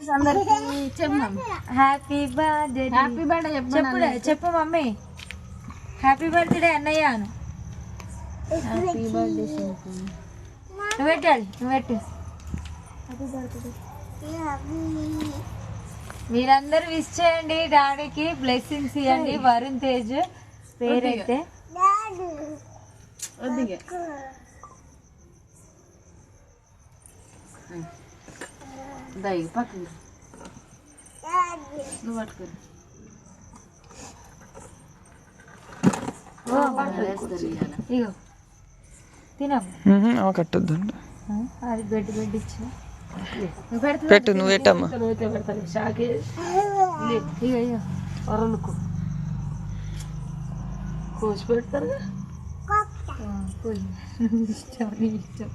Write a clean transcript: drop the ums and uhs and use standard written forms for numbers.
Wishes అందరికి చెప్పాం. Happy birthday. Happy birthday చెప్పు చెప్పు మమ్మీ. హ్యాపీ బర్త్డే అన్నయ్య అను. హ్యాపీ బర్త్డే నువ్వు పెట్టాలి, నువ్వు పెట్టు. మీరందరూ విష్ చేయండి డాడీకి, బ్లెస్సింగ్స్ ఇవ్వండి. వరుణ్ తేజ్ పేరైతే పక్కన నువ్వు పట్టుకో. ఇగో తినము. కట్టొద్దండి, అది బెడ్ బెడ్ ఇచ్చిన పెట్టు. నువ్వు పెట్టమ్మా. పెడతాను షాకే. ఇగో ఇగో వరలుకు కోసి పెడతారు. ఇష్టం నీ ఇష్టం.